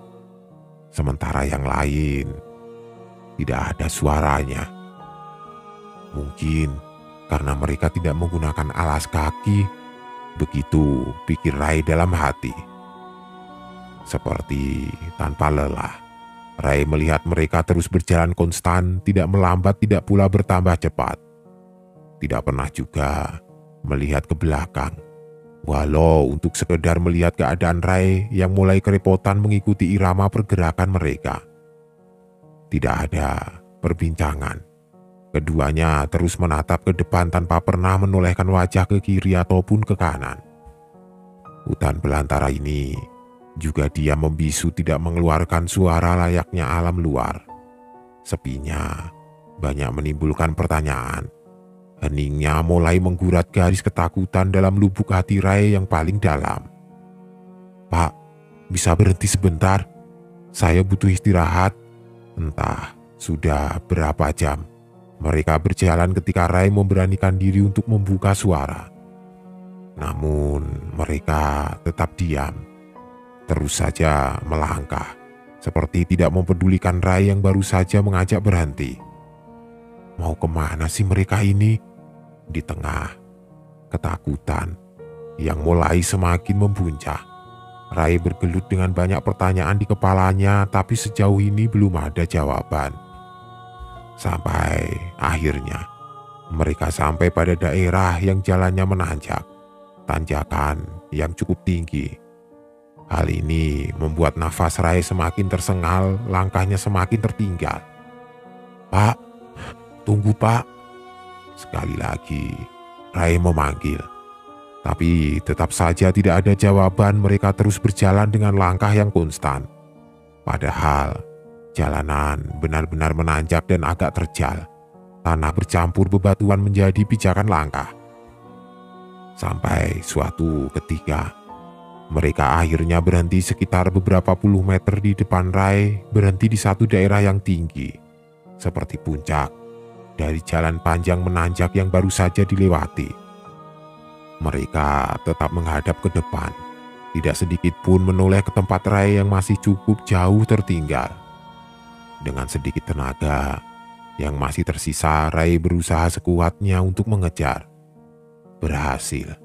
Sementara yang lain tidak ada suaranya. Mungkin karena mereka tidak menggunakan alas kaki, begitu pikir Rai dalam hati. Seperti tanpa lelah, Rai melihat mereka terus berjalan konstan, tidak melambat, tidak pula bertambah cepat. Tidak pernah juga melihat ke belakang, walau untuk sekedar melihat keadaan Rai yang mulai kerepotan mengikuti irama pergerakan mereka. Tidak ada perbincangan. Keduanya terus menatap ke depan tanpa pernah menolehkan wajah ke kiri ataupun ke kanan. Hutan belantara ini juga dia membisu, tidak mengeluarkan suara layaknya alam luar. Sepinya banyak menimbulkan pertanyaan. Heningnya mulai menggurat garis ketakutan dalam lubuk hati Rai yang paling dalam. "Pak, bisa berhenti sebentar? Saya butuh istirahat." Entah sudah berapa jam mereka berjalan ketika Rai memberanikan diri untuk membuka suara. Namun mereka tetap diam, terus saja melangkah, seperti tidak mempedulikan Rai yang baru saja mengajak berhenti. Mau kemana sih mereka ini? Di tengah ketakutan yang mulai semakin membuncah, Rai bergelut dengan banyak pertanyaan di kepalanya, tapi sejauh ini belum ada jawaban. Sampai akhirnya mereka sampai pada daerah yang jalannya menanjak, tanjakan yang cukup tinggi. Hal ini membuat nafas Rai semakin tersengal, langkahnya semakin tertinggal. "Pak, Tunggu, Pak. Sekali lagi, Rai memanggil. Tapi tetap saja tidak ada jawaban. Mereka terus berjalan dengan langkah yang konstan. Padahal jalanan benar-benar menanjak dan agak terjal. Tanah bercampur bebatuan menjadi pijakan langkah. Sampai suatu ketika, mereka akhirnya berhenti sekitar beberapa puluh meter di depan Rai, berhenti di satu daerah yang tinggi, seperti puncak dari jalan panjang menanjak yang baru saja dilewati. Mereka tetap menghadap ke depan, tidak sedikit pun menoleh ke tempat Rai yang masih cukup jauh tertinggal. Dengan sedikit tenaga yang masih tersisa, Rai berusaha sekuatnya untuk mengejar. Berhasil.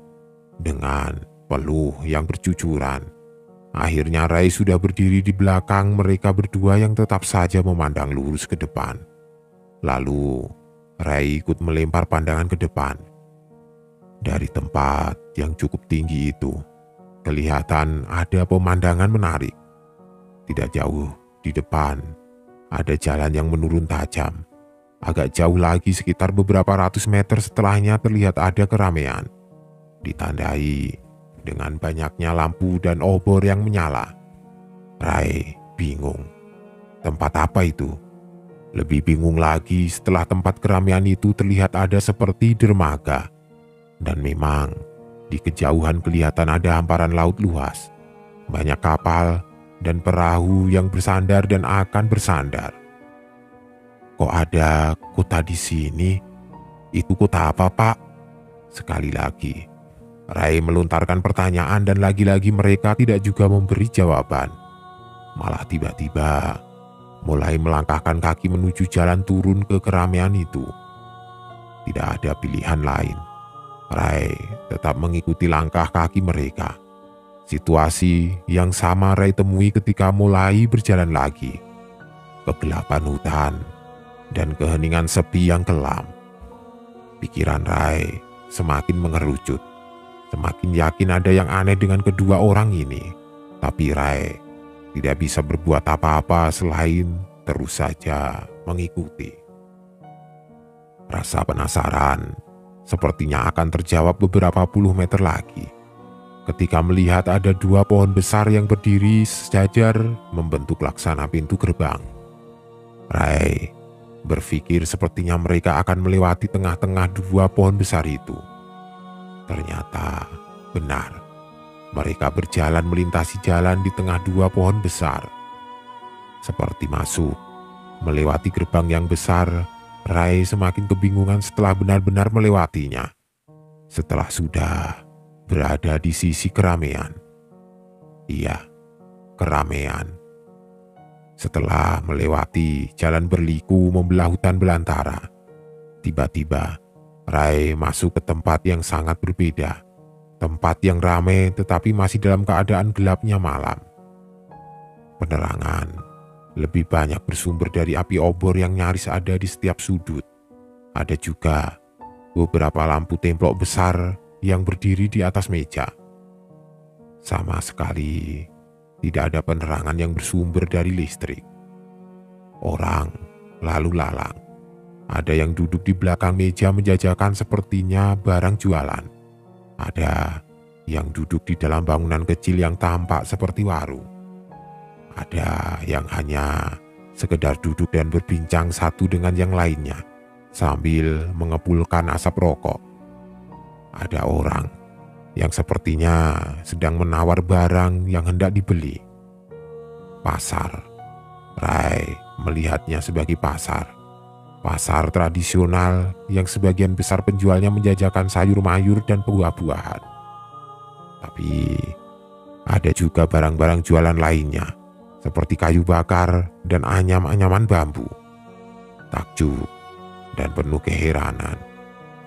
Dengan peluh yang bercucuran, akhirnya Rai sudah berdiri di belakang mereka berdua yang tetap saja memandang lurus ke depan. Lalu Rai ikut melempar pandangan ke depan. Dari tempat yang cukup tinggi itu, kelihatan ada pemandangan menarik. Tidak jauh di depan, ada jalan yang menurun tajam. Agak jauh lagi, sekitar beberapa ratus meter setelahnya, terlihat ada keramaian, ditandai dengan banyaknya lampu dan obor yang menyala. Rai bingung. Tempat apa itu? Lebih bingung lagi setelah tempat keramaian itu terlihat ada seperti dermaga. Dan memang di kejauhan kelihatan ada hamparan laut luas. Banyak kapal dan perahu yang bersandar dan akan bersandar. Kok ada kota di sini? Itu kota apa, Pak? Sekali lagi, Rai melontarkan pertanyaan dan lagi-lagi mereka tidak juga memberi jawaban. Malah tiba-tiba mulai melangkahkan kaki menuju jalan turun ke keramaian itu. Tidak ada pilihan lain. Rai tetap mengikuti langkah kaki mereka. Situasi yang sama Rai temui ketika mulai berjalan lagi. Kegelapan hutan dan keheningan sepi yang kelam. Pikiran Rai semakin mengerucut. Semakin yakin ada yang aneh dengan kedua orang ini. Tapi Rai tidak bisa berbuat apa-apa selain terus saja mengikuti. Rasa penasaran sepertinya akan terjawab beberapa puluh meter lagi, ketika melihat ada dua pohon besar yang berdiri sejajar membentuk laksana pintu gerbang. Rai berpikir sepertinya mereka akan melewati tengah-tengah dua pohon besar itu. Ternyata benar, mereka berjalan melintasi jalan di tengah dua pohon besar. Seperti masuk melewati gerbang yang besar, Rai semakin kebingungan setelah benar-benar melewatinya. Setelah sudah berada di sisi keramaian. Iya, keramaian. Setelah melewati jalan berliku membelah hutan belantara, tiba-tiba Rai masuk ke tempat yang sangat berbeda. Tempat yang ramai tetapi masih dalam keadaan gelapnya malam. Penerangan lebih banyak bersumber dari api obor yang nyaris ada di setiap sudut. Ada juga beberapa lampu templok besar yang berdiri di atas meja. Sama sekali tidak ada penerangan yang bersumber dari listrik. Orang lalu lalang. Ada yang duduk di belakang meja menjajakan sepertinya barang jualan. Ada yang duduk di dalam bangunan kecil yang tampak seperti warung. Ada yang hanya sekedar duduk dan berbincang satu dengan yang lainnya sambil mengepulkan asap rokok. Ada orang yang sepertinya sedang menawar barang yang hendak dibeli. Pasar. Rai melihatnya sebagai pasar. Pasar tradisional yang sebagian besar penjualnya menjajakan sayur mayur dan buah-buahan. Tapi ada juga barang-barang jualan lainnya, seperti kayu bakar dan anyam-anyaman bambu. Takjub dan penuh keheranan,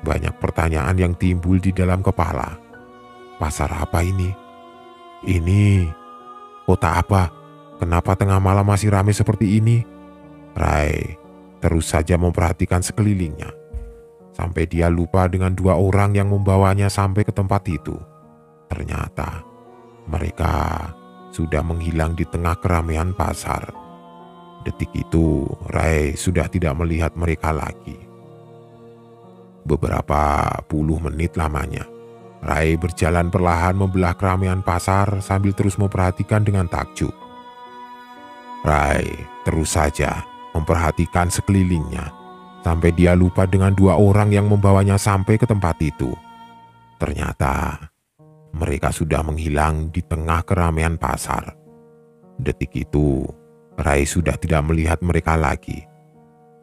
banyak pertanyaan yang timbul di dalam kepala. Pasar apa ini? Ini kota apa? Kenapa tengah malam masih ramai seperti ini? Rai terus saja memperhatikan sekelilingnya, sampai dia lupa dengan dua orang yang membawanya sampai ke tempat itu. Ternyata mereka sudah menghilang di tengah keramaian pasar. Detik itu Rai sudah tidak melihat mereka lagi. Beberapa puluh menit lamanya, Rai berjalan perlahan membelah keramaian pasar sambil terus memperhatikan dengan takjub. Rai terus saja memperhatikan sekelilingnya, sampai dia lupa dengan dua orang yang membawanya sampai ke tempat itu. Ternyata mereka sudah menghilang di tengah keramaian pasar. Detik itu, Rai sudah tidak melihat mereka lagi.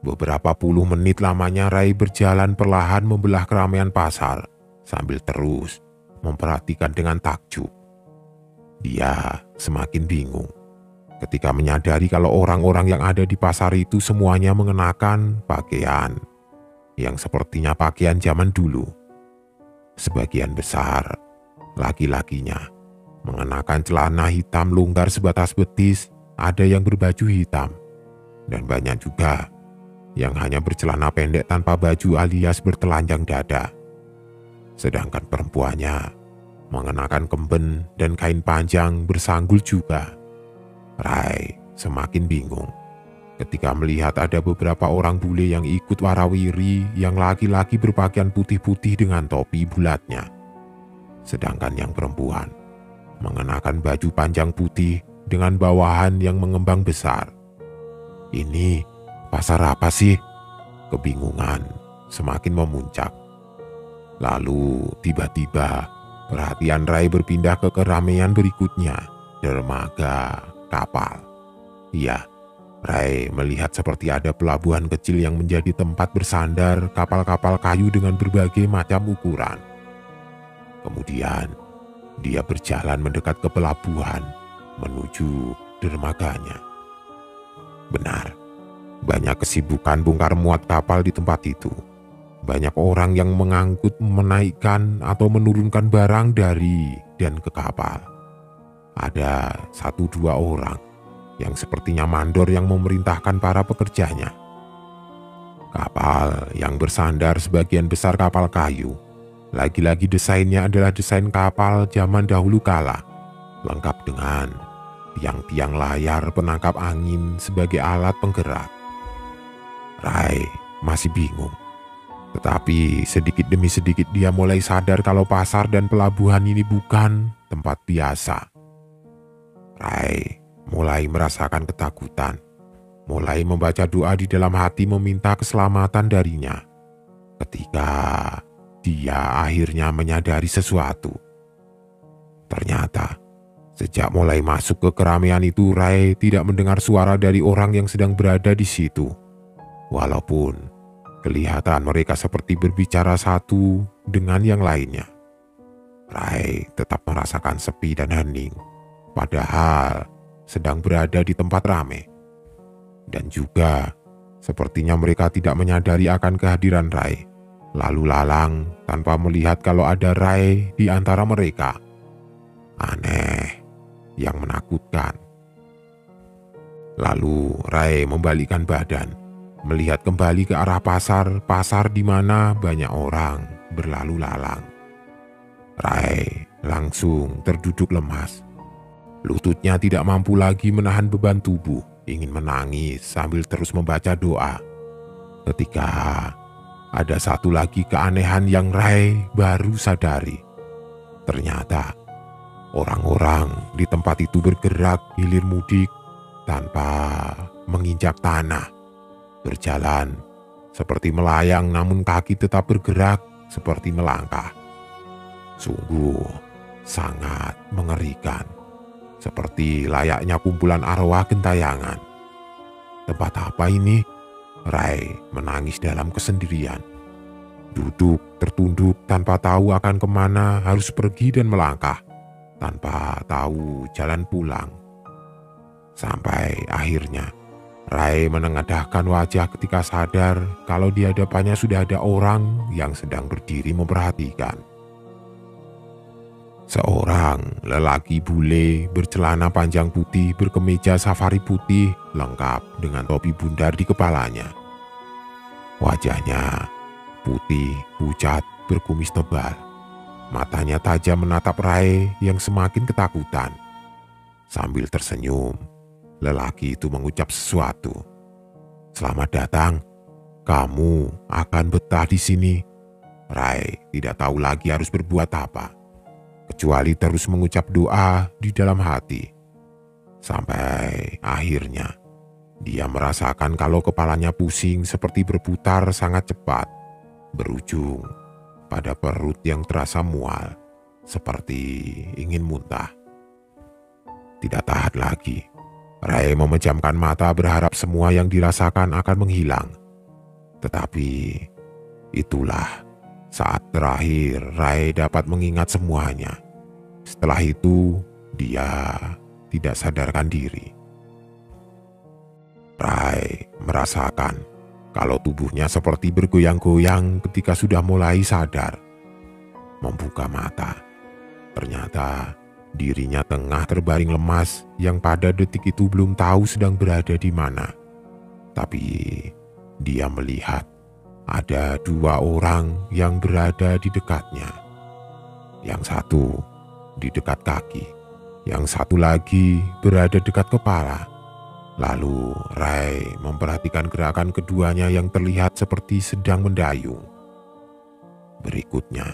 Beberapa puluh menit lamanya Rai berjalan perlahan membelah keramaian pasar sambil terus memperhatikan dengan takjub. Dia semakin bingung ketika menyadari kalau orang-orang yang ada di pasar itu semuanya mengenakan pakaian yang sepertinya pakaian zaman dulu. Sebagian besar laki-lakinya mengenakan celana hitam longgar sebatas betis, ada yang berbaju hitam, dan banyak juga yang hanya bercelana pendek tanpa baju alias bertelanjang dada. Sedangkan perempuannya mengenakan kemben dan kain panjang bersanggul juga. Rai semakin bingung ketika melihat ada beberapa orang bule yang ikut warawiri, yang laki-laki berpakaian putih-putih dengan topi bulatnya. Sedangkan yang perempuan mengenakan baju panjang putih dengan bawahan yang mengembang besar. Ini pasar apa sih? Kebingungan semakin memuncak. Lalu tiba-tiba perhatian Rai berpindah ke keramaian berikutnya, dermaga kapal. Iya, Rai melihat seperti ada pelabuhan kecil yang menjadi tempat bersandar kapal-kapal kayu dengan berbagai macam ukuran. Kemudian dia berjalan mendekat ke pelabuhan menuju dermaganya. Benar, banyak kesibukan bongkar muat kapal di tempat itu. Banyak orang yang mengangkut, menaikkan atau menurunkan barang dari dan ke kapal. Ada 1-2 orang yang sepertinya mandor yang memerintahkan para pekerjanya. Kapal yang bersandar sebagian besar kapal kayu. Lagi-lagi desainnya adalah desain kapal zaman dahulu kala, lengkap dengan tiang-tiang layar penangkap angin sebagai alat penggerak. Rai masih bingung, tetapi sedikit demi sedikit dia mulai sadar kalau pasar dan pelabuhan ini bukan tempat biasa. Rai mulai merasakan ketakutan, mulai membaca doa di dalam hati meminta keselamatan darinya. Ketika dia akhirnya menyadari sesuatu. Ternyata sejak mulai masuk ke keramaian itu, Rai tidak mendengar suara dari orang yang sedang berada di situ. Walaupun kelihatan mereka seperti berbicara satu dengan yang lainnya. Rai tetap merasakan sepi dan hening, padahal sedang berada di tempat ramai. Dan juga sepertinya mereka tidak menyadari akan kehadiran Rai, lalu lalang tanpa melihat kalau ada Rai di antara mereka. Aneh, yang menakutkan. Lalu Rai membalikkan badan, melihat kembali ke arah pasar di mana banyak orang berlalu lalang. Rai langsung terduduk lemas. Lututnya tidak mampu lagi menahan beban tubuh, ingin menangis sambil terus membaca doa. Ketika ada satu lagi keanehan yang Rai baru sadari. Ternyata orang-orang di tempat itu bergerak hilir mudik tanpa menginjak tanah. Berjalan seperti melayang, namun kaki tetap bergerak seperti melangkah. Sungguh sangat mengerikan, seperti layaknya kumpulan arwah gentayangan. Tempat apa ini? Rai menangis dalam kesendirian. Duduk tertunduk tanpa tahu akan kemana harus pergi dan melangkah, tanpa tahu jalan pulang. Sampai akhirnya Rai menengadahkan wajah ketika sadar kalau di hadapannya sudah ada orang yang sedang berdiri memperhatikan. Seorang lelaki bule bercelana panjang putih berkemeja safari putih lengkap dengan topi bundar di kepalanya. Wajahnya putih, pucat, berkumis tebal. Matanya tajam menatap Rai yang semakin ketakutan. Sambil tersenyum, lelaki itu mengucap sesuatu. "Selamat datang, kamu akan betah di sini. Rai tidak tahu lagi harus berbuat apa, kecuali terus mengucap doa di dalam hati. Sampai akhirnya dia merasakan kalau kepalanya pusing seperti berputar sangat cepat, berujung pada perut yang terasa mual, seperti ingin muntah. Tidak tahan lagi, Rai memejamkan mata berharap semua yang dirasakan akan menghilang. Tetapi itulah saat terakhir Rai dapat mengingat semuanya. Setelah itu, dia tidak sadarkan diri. Rai merasakan kalau tubuhnya seperti bergoyang-goyang ketika sudah mulai sadar. Membuka mata, ternyata dirinya tengah terbaring lemas yang pada detik itu belum tahu sedang berada di mana. Tapi dia melihat ada 2 orang yang berada di dekatnya. Yang satu di dekat kaki, yang satu lagi berada dekat kepala. Lalu Rai memperhatikan gerakan keduanya yang terlihat seperti sedang mendayung. Berikutnya,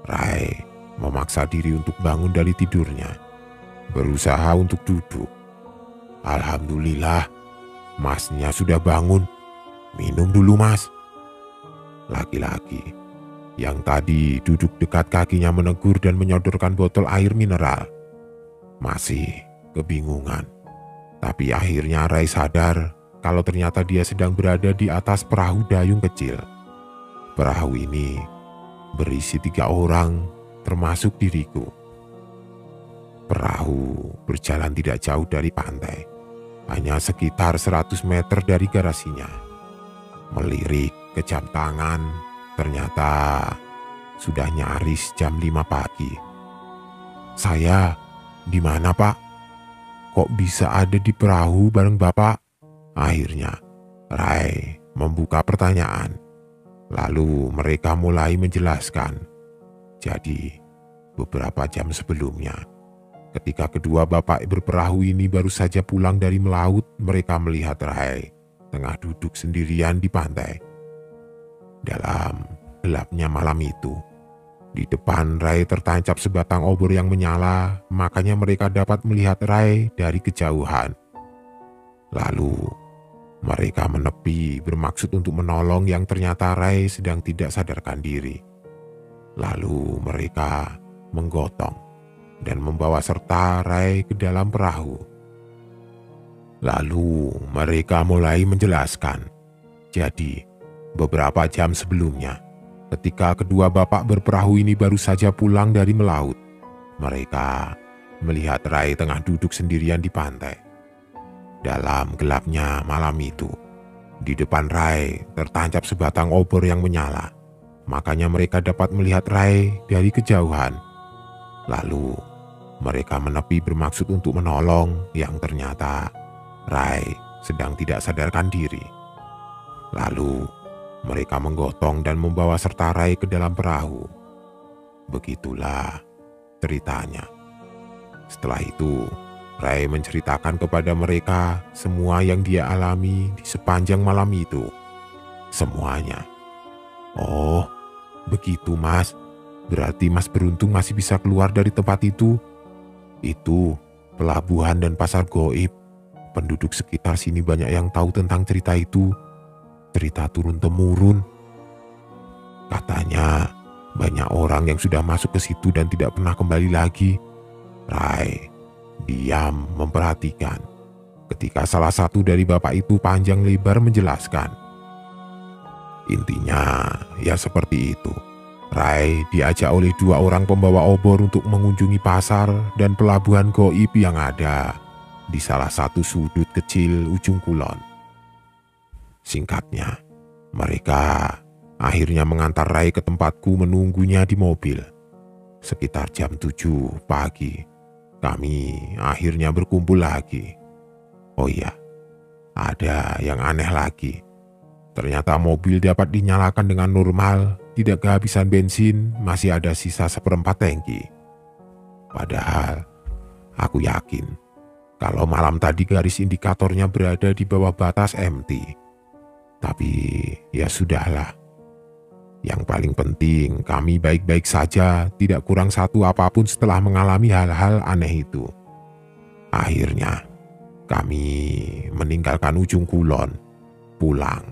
Rai memaksa diri untuk bangun dari tidurnya, berusaha untuk duduk. Alhamdulillah, Masnya sudah bangun. Minum dulu, Mas. Laki-laki yang tadi duduk dekat kakinya menegur dan menyodorkan botol air mineral. Masih kebingungan, tapi akhirnya Rai sadar kalau ternyata dia sedang berada di atas perahu dayung kecil. Perahu ini berisi 3 orang, termasuk diriku. Perahu berjalan tidak jauh dari pantai, hanya sekitar 100 meter dari garasinya. Melirik ke jam tangan, ternyata sudah nyaris jam 5 pagi. Saya di mana, Pak? Kok bisa ada di perahu bareng Bapak? Akhirnya Rai membuka pertanyaan. Lalu mereka mulai menjelaskan. Jadi beberapa jam sebelumnya, ketika kedua bapak berperahu ini baru saja pulang dari melaut, mereka melihat Rai tengah duduk sendirian di pantai. Dalam gelapnya malam itu, di depan Rai tertancap sebatang obor yang menyala, makanya mereka dapat melihat Rai dari kejauhan. Lalu mereka menepi bermaksud untuk menolong yang ternyata Rai sedang tidak sadarkan diri. Lalu mereka menggotong dan membawa serta Rai ke dalam perahu. Lalu mereka mulai menjelaskan. Jadi beberapa jam sebelumnya, ketika kedua bapak berperahu ini baru saja pulang dari melaut, mereka melihat Rai tengah duduk sendirian di pantai. Dalam gelapnya malam itu, di depan Rai tertancap sebatang obor yang menyala. Makanya mereka dapat melihat Rai dari kejauhan. Lalu mereka menepi bermaksud untuk menolong yang ternyata Rai sedang tidak sadarkan diri. Lalu mereka menggotong dan membawa serta Rai ke dalam perahu. Begitulah ceritanya. Setelah itu, Rai menceritakan kepada mereka semua yang dia alami di sepanjang malam itu. Semuanya. Oh, begitu Mas. Berarti Mas beruntung masih bisa keluar dari tempat itu. Itu pelabuhan dan pasar goib. Penduduk sekitar sini banyak yang tahu tentang cerita itu. Cerita turun-temurun. Katanya banyak orang yang sudah masuk ke situ dan tidak pernah kembali lagi. Rai diam memperhatikan ketika salah satu dari bapak itu panjang lebar menjelaskan. Intinya ya seperti itu. Rai diajak oleh 2 orang pembawa obor untuk mengunjungi pasar dan pelabuhan goib yang ada di salah satu sudut kecil ujung kulon. Singkatnya, mereka akhirnya mengantar Rai ke tempatku menunggunya di mobil. Sekitar jam 7 pagi, kami akhirnya berkumpul lagi. Oh iya, ada yang aneh lagi. Ternyata mobil dapat dinyalakan dengan normal, tidak kehabisan bensin, masih ada sisa 1/4 tangki. Padahal aku yakin kalau malam tadi garis indikatornya berada di bawah batas empty. Tapi ya sudahlah. Yang paling penting, kami baik-baik saja, tidak kurang satu apapun setelah mengalami hal-hal aneh itu. Akhirnya, kami meninggalkan Ujung Kulon, pulang.